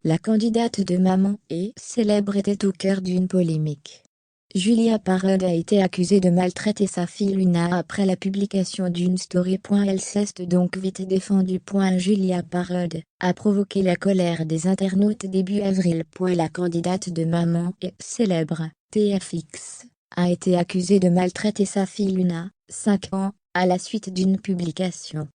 La candidate de Maman et célèbre était au cœur d'une polémique. Julia Parod a été accusée de maltraiter sa fille Luna après la publication d'une story. Elle s'est donc vite défendue. Julia Parod a provoqué la colère des internautes début avril. La candidate de Maman et célèbre, TFX, a été accusée de maltraiter sa fille Luna, 5 ans, à la suite d'une publication.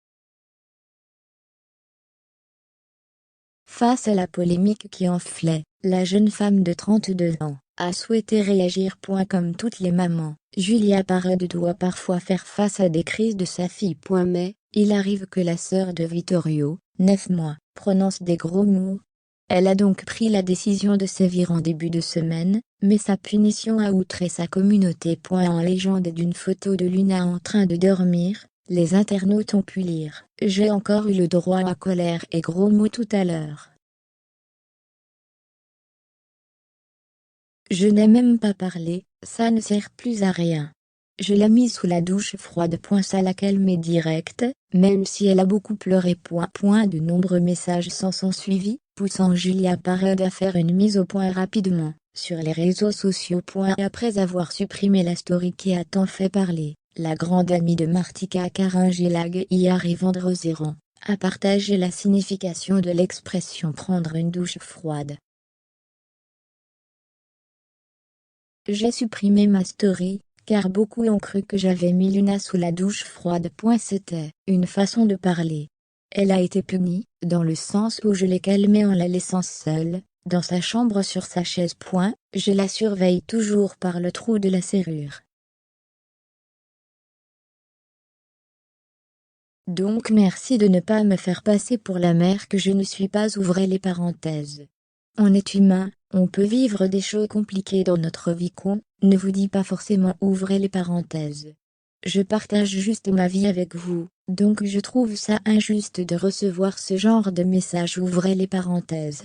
Face à la polémique qui enflait, la jeune femme de 32 ans a souhaité réagir. Comme toutes les mamans, Julia Parod doit parfois faire face à des crises de sa fille. Mais il arrive que la sœur de Vittorio, 9 mois, prononce des gros mots. Elle a donc pris la décision de sévir en début de semaine, mais sa punition a outré sa communauté. En légende d'une photo de Luna en train de dormir, les internautes ont pu lire « J'ai encore eu le droit à colère et gros mots tout à l'heure. Je n'ai même pas parlé, ça ne sert plus à rien. Je l'ai mise sous la douche froide. Ça la calmer direct, même si elle a beaucoup pleuré. De nombreux messages s'en sont suivis, poussant Julia Parod à faire une mise au point rapidement, sur les réseaux sociaux. Après avoir supprimé la story qui a tant fait parler, la grande amie de Martika Karingelag hier et Vendrosiran a partagé la signification de l'expression prendre une douche froide. J'ai supprimé ma story, car beaucoup ont cru que j'avais mis Luna sous la douche froide. C'était une façon de parler. Elle a été punie, dans le sens où je l'ai calmée en la laissant seule, dans sa chambre sur sa chaise. Je la surveille toujours par le trou de la serrure. Donc merci de ne pas me faire passer pour la mère que je ne suis pas. Ouvrez les parenthèses. On est humain, on peut vivre des choses compliquées dans notre vie qu'on ne vous dit pas forcément. Ouvrez les parenthèses. Je partage juste ma vie avec vous, donc je trouve ça injuste de recevoir ce genre de message. Ouvrez les parenthèses.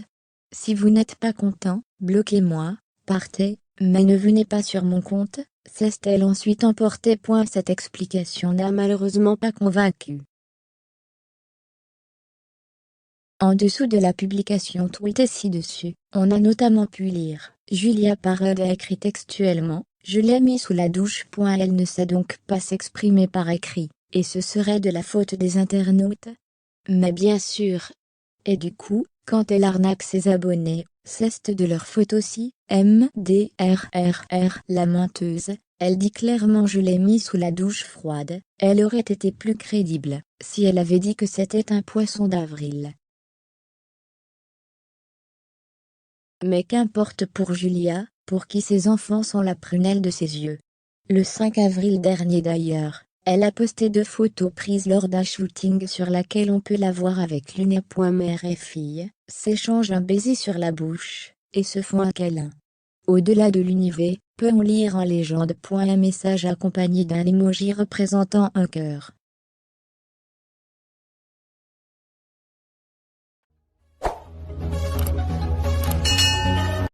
Si vous n'êtes pas content, bloquez-moi, partez, mais ne venez pas sur mon compte, s'est-elle ensuite emportée. Cette explication n'a malheureusement pas convaincu. En dessous de la publication tweetée ci-dessus, on a notamment pu lire « Julia Parod a écrit textuellement « Je l'ai mis sous la douche. » Elle ne sait donc pas s'exprimer par écrit, et ce serait de la faute des internautes. Mais bien sûr. Et du coup, quand elle arnaque ses abonnés, c'est de leur faute aussi. MDRRR, la menteuse, elle dit clairement « Je l'ai mis sous la douche froide ». Elle aurait été plus crédible si elle avait dit que c'était un poisson d'avril. Mais qu'importe pour Julia, pour qui ses enfants sont la prunelle de ses yeux. Le 5 avril dernier d'ailleurs, elle a posté 2 photos prises lors d'un shooting sur laquelle on peut la voir avec Luna. Mère et fille s'échangent un baiser sur la bouche, et se font un câlin. Au-delà de l'univers, peut-on lire en légende. Un message accompagné d'un emoji représentant un cœur.